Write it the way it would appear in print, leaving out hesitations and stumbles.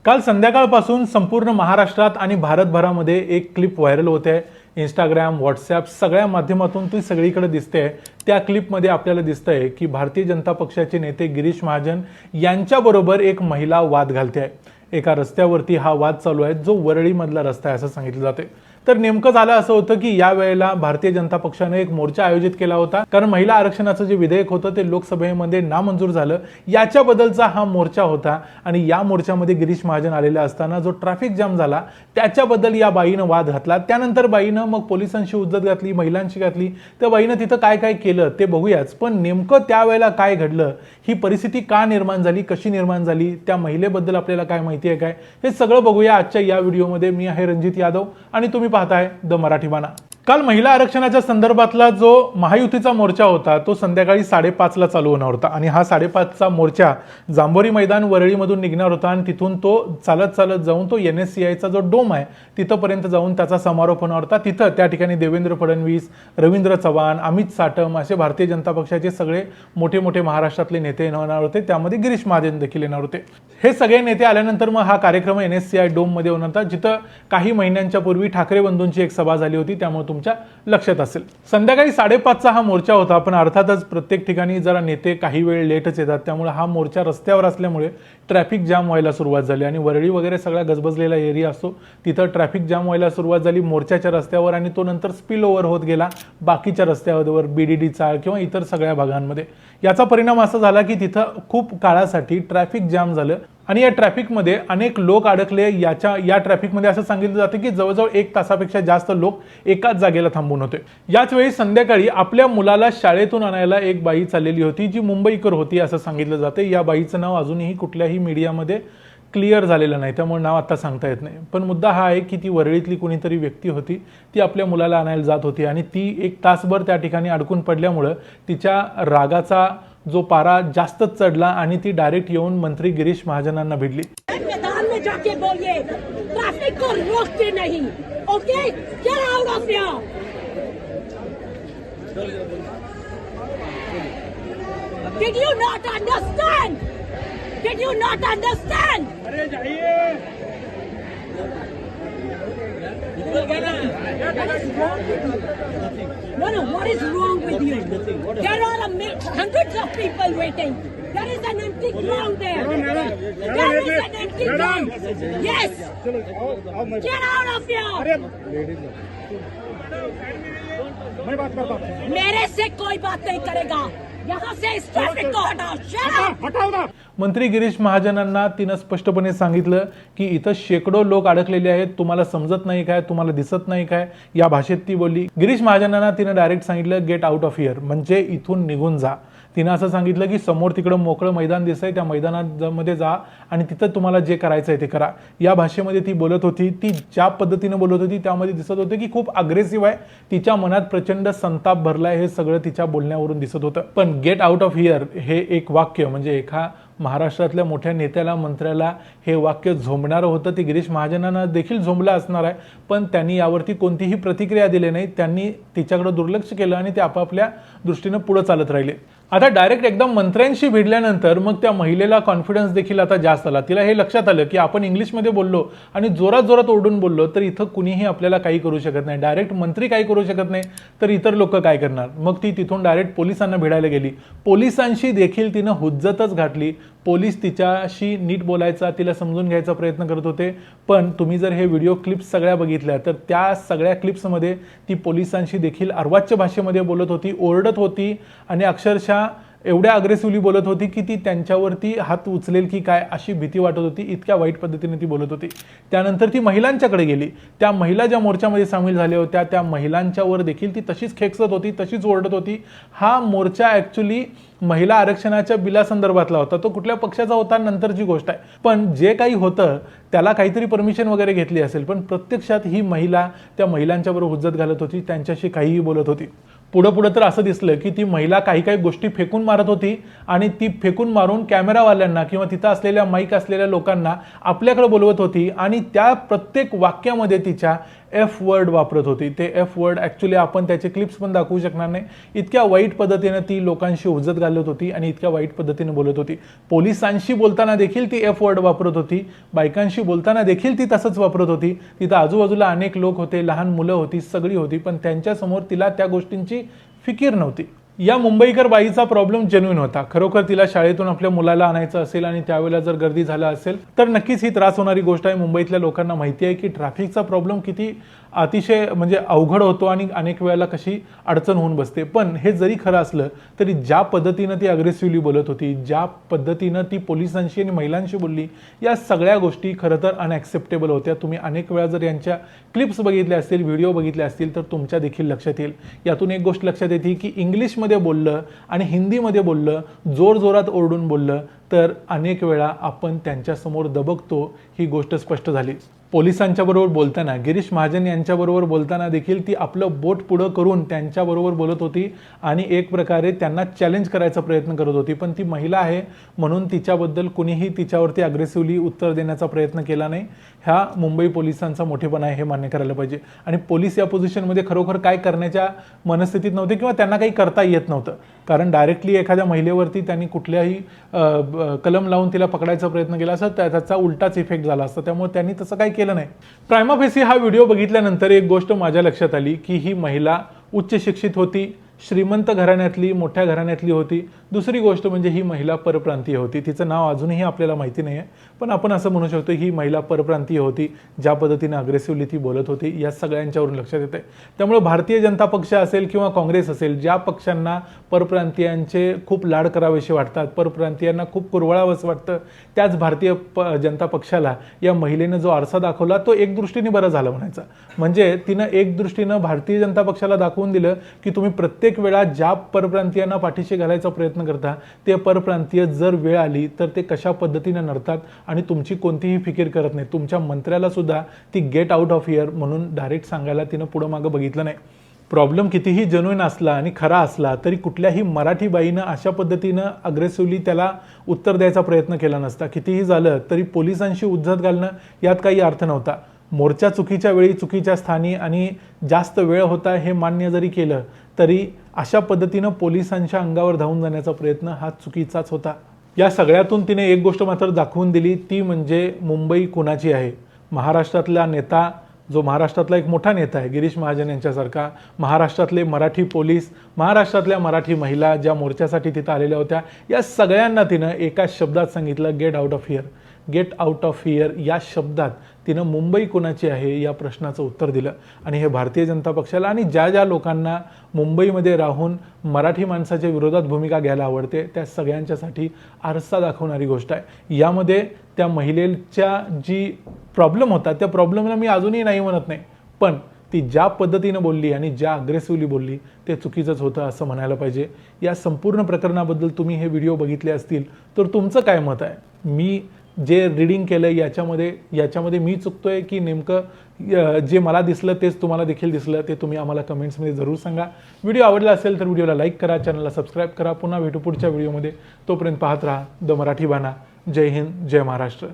काल संध्याकाळपासून संपूर्ण महाराष्ट्रात आणि भारतभरामध्ये एक क्लिप व्हायरल होते आहे. इंस्टाग्राम, व्हॉट्सॲप सगळ्या माध्यमातून ती सगळीकडे दिसते आहे. त्या क्लिपमध्ये आपल्याला दिसतंय की भारतीय जनता पक्षाचे नेते गिरीश महाजन यांच्याबरोबर एक महिला वाद घालते आहे. एका रस्त्यावरती हा वाद चालू आहे, जो वरळीमधला रस्ता आहे असं सांगितलं जाते. तर नेमकं झालं असं होतं की यावेळेला भारतीय जनता पक्षाने एक मोर्चा आयोजित केला होता, कारण महिला आरक्षणाचं जे विधेयक होतं ते लोकसभेमध्ये नामंजूर झालं. याच्याबद्दलचा हा मोर्चा होता आणि या मोर्चामध्ये गिरीश महाजन आलेले असताना जो ट्रॅफिक जाम झाला त्याच्याबद्दल या बाईनं वाद घातला. त्यानंतर बाईनं मग पोलिसांशी हुज्जत घातली, महिलांशी घातली. त्या बाईनं तिथं काय काय केलं ते बघूयाच. पण नेमकं त्यावेळेला काय घडलं, ही परिस्थिती का निर्माण झाली, कशी निर्माण झाली, त्या महिलेबद्दल आपल्याला काय माहिती आहे काय, हे सगळं बघूया आजच्या या व्हिडिओमध्ये. मी आहे रणजित यादव आणि तुम्ही पाहताय द मराठी बाणा. काल महिला आरक्षणाच्या संदर्भातला जो महायुतीचा मोर्चा होता तो संध्याकाळी 5:30ला चालू होणार होता आणि हा 5:30चा मोर्चा जांभोरी मैदान वरळीमधून निघणार होता आणि तिथून तो चालत चालत जाऊन तो NSCIचा जो डोम आहे तिथपर्यंत जाऊन त्याचा समारोप होणार होता. तिथं त्या ठिकाणी देवेंद्र फडणवीस, रवींद्र चव्हाण, अमित साटम असे भारतीय जनता पक्षाचे सगळे मोठे मोठे महाराष्ट्रातले नेते येणार होते. त्यामध्ये गिरीश महाजन देखील येणार होते. हे सगळे नेते आल्यानंतर मग हा कार्यक्रम NSCI डोममध्ये होणार होता, जिथं काही महिन्यांच्या पूर्वी ठाकरे बंधूंची एक सभा झाली होती. त्यामुळे तुमच्या लक्षात असेल संध्याकाळी 5:30चा हा मोर्चा होता. पण अर्थातच प्रत्येक ठिकाणी जरा नेते काही वेळ लेटच येतात, त्यामुळे हा मोर्चा रस्त्यावर असल्यामुळे ट्रॅफिक जाम व्हायला सुरुवात झाली आणि वरळी वगैरे सगळा गजबजलेला एरिया असतो, तिथं ट्रॅफिक जाम व्हायला सुरुवात झाली मोर्चाच्या रस्त्यावर आणि तो नंतर स्पिल ओव्हर होत गेला बाकीच्या रस्त्यावर, BDD चाळ किंवा इतर सगळ्या भागांमध्ये. याचा परिणाम असा झाला की तिथं खूप काळासाठी ट्रॅफिक जाम झालं आणि या ट्रॅफिकमध्ये अनेक लोक अडकले. या ट्रॅफिकमध्ये असं सांगितलं जातं की जवळजवळ 1 तासापेक्षा जास्त लोक एकाच जागेला थांबून होते. याच वेळी संध्याकाळी आपल्या मुलाला शाळेतून आणायला एक बाई चाललेली होती, जी मुंबईकर होती असं सांगितलं जाते. या बाईचं नाव अजूनही कुठल्याही मीडियामध्ये क्लिअर झालेलं नाही, त्यामुळे नाव आता सांगता येत नाही. पण मुद्दा हा आहे की ती वरळीतली कोणीतरी व्यक्ती होती, ती आपल्या मुलाला आणायला जात होती आणि ती 1 तासभर त्या ठिकाणी अडकून पडल्यामुळं तिच्या रागाचा जो पारा जास्तच चढला आणि ती डायरेक्ट येऊन मंत्री गिरीश महाजनांना भिडली. मैदान में जाके बोलिए ट्रैफिक को रोकते नहीं, okay, get out of here. Did you not understand? Did you not understand? अरे जाइए. No, what is wrong with you? There are hundreds of people waiting. There is an empty ground there. There is an empty ground. Yes. Get out of here. मेरे से कोई बात नहीं करेगा. यहाँ से इस traffic को हटाओ. हटाओ. मंत्री गिरीश महाजनांना तिनं स्पष्टपणे सांगितलं की इथं शेकडो लोक अडकलेले आहेत, तुम्हाला समजत नाही काय, तुम्हाला दिसत नाही काय, या भाषेत ती बोलली. गिरीश महाजनांना तिनं डायरेक्ट सांगितलं गेट आउट ऑफ हिअर, म्हणजे इथून निघून जा. तिनं असं सांगितलं की समोर तिकडं मोकळं मैदान दिसतंय, त्या मैदानामध्ये जा आणि तिथं तुम्हाला जे करायचं आहे ते करा. या भाषेमध्ये ती बोलत होती. ती ज्या पद्धतीनं बोलत होती त्यामध्ये दिसत होतं की खूप अग्रेसिव्ह आहे, तिच्या मनात प्रचंड संताप भरलाय, हे सगळं तिच्या बोलण्यावरून दिसत होतं. पण गेट आउट ऑफ हिअर हे एक वाक्य म्हणजे एका महाराष्ट्रातल्या मोठ्या नेत्याला, मंत्र्याला हे वाक्य झोंबणारं होतं. ते गिरीश महाजनांना देखील झोंबलं असणार आहे, पण त्यांनी यावरती कोणतीही प्रतिक्रिया दिली नाही. त्यांनी तिच्याकडे दुर्लक्ष केलं आणि ते आपापल्या दृष्टीनं पुढे चालत राहिले. आता डायरेक्ट एकदम मंत्र्यांशी भिडल्यानंतर मग त्या महिलेला कॉन्फिडन्स देखील आता जास्त आला. तिला हे लक्षात आलं की आपण इंग्लिशमध्ये बोललो आणि जोरात जोरात ओरडून बोललो तर इथं कुणीही आपल्याला काही करू शकत नाही. डायरेक्ट मंत्री काही करू शकत नाही तर इतर लोक काय करणार. मग ती तिथून डायरेक्ट पोलिसांना भिडायला गेली. पोलिसांशी देखील तिनं हुज्जतच घातली. पोलीस तिच्याशी नीट बोलायचा, तिला समजून घ्यायचा प्रयत्न करत होते. पण तुम्ही जर हे व्हिडिओ क्लिप्स सगळ्या बघितल्या तर त्या सगळ्या क्लिप्समध्ये ती पोलिसांशी देखील अर्वाच्य भाषेमध्ये बोलत होती, ओरडत होती आणि अक्षरशः एवढ्या अग्रेसिव्हली बोलत होती की ती त्यांच्यावरती हात उचलेल की काय अशी भीती वाटत होती. इतक्या वाईट पद्धतीने ती बोलत होती. त्यानंतर ती महिलांच्याकडे गेली. त्या महिला ज्या मोर्चामध्ये सामील झाल्या होत्या त्या महिलांच्यावर देखील ती तशीच खेकसत होती, तशीच ओरडत होती. हा मोर्चा ॲक्च्युली महिला आरक्षणाच्या बिलासंदर्भातला होता. तो कुठल्या पक्षाचा होता नंतरची गोष्ट आहे, पण जे काही होतं त्याला काहीतरी परमिशन वगैरे घेतली असेल. पण प्रत्यक्षात ही महिला त्या महिलांच्याबरोबर हुज्जत घालत होती, त्यांच्याशी काहीही बोलत होती. पुढं तर असं दिसलं की ती महिला काही गोष्टी फेकून मारत होती आणि ती फेकून मारून कॅमेरावाल्यांना किंवा तिथं असलेल्या माईक असलेल्या लोकांना आपल्याकडे बोलवत होती आणि त्या प्रत्येक वाक्यामध्ये तिच्या एफ वर्ड वापरत होती. ते एफ वर्ड ॲक्च्युली आपण त्याचे क्लिप्स पण दाखवू शकणार नाही. इतक्या वाईट पद्धतीनं ती लोकांशी उज्जत घालत होती आणि इतक्या वाईट पद्धतीने बोलत होती. पोलिसांशी बोलताना देखील ती एफ वर्ड वापरत होती. बायकांशी बोलताना देखील ती तसंच वापरत होती. तिथं आजूबाजूला अनेक लोक होते, लहान मुलं होती, सगळी होती, पण त्यांच्यासमोर तिला त्या गोष्टींची फिकीर नव्हती. या मुंबईकर बाईचा प्रॉब्लेम जेन्युइन होता. खरोखर तिला शाळेतून आपल्या मुलाला आणायचं असेल आणि त्यावेळेला जर गर्दी झाला असेल तर नक्कीच ही त्रास होणारी गोष्ट आहे. मुंबईतल्या लोकांना माहिती आहे की ट्रॅफिकचा प्रॉब्लेम किती अतिशय म्हणजे अवघड होतो आणि अनेक वेळेला कशी अडचण होऊन बसते. पण हे जरी खरं असलं तरी ज्या पद्धतीनं ती अग्रेसिव्हली बोलत होती, ज्या पद्धतीनं ती पोलिसांशी आणि महिलांशी बोलली, या सगळ्या गोष्टी खरं तर अनॲक्सेप्टेबल होत्या. तुम्ही अनेक वेळा जर यांच्या क्लिप्स बघितल्या असतील, व्हिडिओ बघितले असतील तर तुमच्या देखील लक्षात येईल. यातून एक गोष्ट लक्षात येते की इंग्लिशमध्ये बोललं आणि हिंदीमध्ये बोललं, जोरजोरात ओरडून बोललं तर अनेक वेळा आपण त्यांच्यासमोर दबकतो, ही गोष्ट स्पष्ट झाली. पोलिसांच्या बरोबर बोलताना, गिरीश महाजन यांच्याबरोबर बोलताना देखील ती आपलं बोट पुढं करून त्यांच्याबरोबर बोलत होती आणि एक प्रकारे त्यांना चॅलेंज करायचा प्रयत्न करत होती. पण ती महिला आहे म्हणून तिच्याबद्दल कुणीही तिच्यावरती अग्रेसिव्हली उत्तर देण्याचा प्रयत्न केला नाही. ह्या मुंबई पोलिसांचा मोठेपणा आहे, हे मान्य करायला पाहिजे. आणि पोलीस या पोझिशनमध्ये खरोखर काय करण्याच्या मनस्थितीत नव्हते किंवा त्यांना काही करता येत नव्हतं. कारण डायरेक्टली एखाद्या महिलेवरती त्यांनी कुठल्याही कलम लावून तिला पकडायचा प्रयत्न केला असता त्याचा उलटाच इफेक्ट झाला असता. त्यामुळे त्यांनी तसं काही केलं नाही. प्रायमा फेसी हा व्हिडिओ बघितल्यानंतर एक गोष्ट माझ्या लक्षात आली की ही महिला उच्च शिक्षित होती, श्रीमंत घराण्यातली, मोठ्या घराण्यातली होती. दुसरी गोष्ट म्हणजे ही महिला परप्रांतीय होती. तिचं नाव अजूनही आपल्याला माहिती नाही आहे, पण आपण असं म्हणू शकतो ही महिला परप्रांतीय होती. ज्या पद्धतीने अग्रेसिव्हली ती बोलत होती या सगळ्यांच्यावरून लक्षात येते. त्यामुळे भारतीय जनता पक्ष असेल किंवा काँग्रेस असेल, ज्या पक्षांना परप्रांतीयांचे खूप लाड करावेसे वाटतात, परप्रांतीयांना खूप कुरवळावंसं वाटतं, त्याच भारतीय जनता पक्षाला या महिलेनं जो आरसा दाखवला तो एक दृष्टीने बरं झालं म्हणायचं. म्हणजे तिनं एक दृष्टीनं भारतीय जनता पक्षाला दाखवून दिलं की तुम्ही प्रत्येक वेळा ज्या परप्रांतीयांना पाठीशी घालायचा प्रयत्न करता ते परप्रांतीय जर वेळ आली तर ते कशा पद्धतीने नडतात आणि तुमची कोणतीही फिकीर करत नाही. तुमच्या मंत्र्याला सुद्धा ती गेट आउट ऑफ हिअर म्हणून डायरेक्ट सांगायला तिनं पुढं मागं बघितलं नाही. प्रॉब्लेम कितीही जेन्युइन असला आणि खरा असला तरी कुठल्याही मराठी बाईनं अशा पद्धतीनं अग्रेसिव्हली त्याला उत्तर द्यायचा प्रयत्न केला नसता. कितीही झालं तरी पोलिसांशी उज्जत घालणं यात काही अर्थ नव्हता. मोर्चा चुकीच्या वेळी चुकीच्या स्थानी आणि जास्त वेळ होता हे मान्य जरी केलं तरी अशा पद्धतीनं पोलिसांच्या अंगावर धावून जाण्याचा प्रयत्न हा चुकीचाच होता. या सगळ्यातून तिने एक गोष्ट मात्र दाखवून दिली, ती म्हणजे मुंबई कुणाची आहे. महाराष्ट्रातला नेता, जो महाराष्ट्रातला एक मोठा नेता आहे गिरीश महाजन यांच्यासारखा, महाराष्ट्रातले मराठी पोलीस, महाराष्ट्रातल्या मराठी महिला ज्या मोर्चासाठी तिथं आलेल्या होत्या, या सगळ्यांना तिनं एका शब्दात सांगितलं, get out of here. Get out of here या शब्दात तिनं मुंबई कोणाची आहे या प्रश्नाचं उत्तर दिलं. आणि हे भारतीय जनता पक्षाला आणि ज्या ज्या लोकांना मुंबईमध्ये राहून मराठी माणसाच्या विरोधात भूमिका घ्यायला आवडते त्या सगळ्यांच्यासाठी आरसा दाखवणारी गोष्ट आहे. यामध्ये त्या महिलेच्या जी प्रॉब्लेम होता त्या प्रॉब्लेमला मी अजूनही नाही म्हणत नाही, पण ती ज्या पद्धतीनं बोलली आणि ज्या अग्रेसिव्हली बोलली ते चुकीचंच होतं असं म्हणायला पाहिजे. या संपूर्ण प्रकरणाबद्दल तुम्ही हे व्हिडिओ बघितले असतील तर तुमचं काय मत आहे? मी जे रीडिंग केलं याच्यामध्ये मी चुकतोय की नेमकं जे मला दिसलं तेच तुम्हाला देखील दिसलं ते तुम्ही आम्हाला कमेंट्समध्ये जरूर सांगा. व्हिडिओ आवडला असेल तर व्हिडिओला लाईक करा, चॅनलला सबस्क्राईब करा. पुन्हा भेटू पुढच्या व्हिडिओमध्ये. तोपर्यंत पाहत राहा द मराठी बाणा. जय हिंद, जय महाराष्ट्र.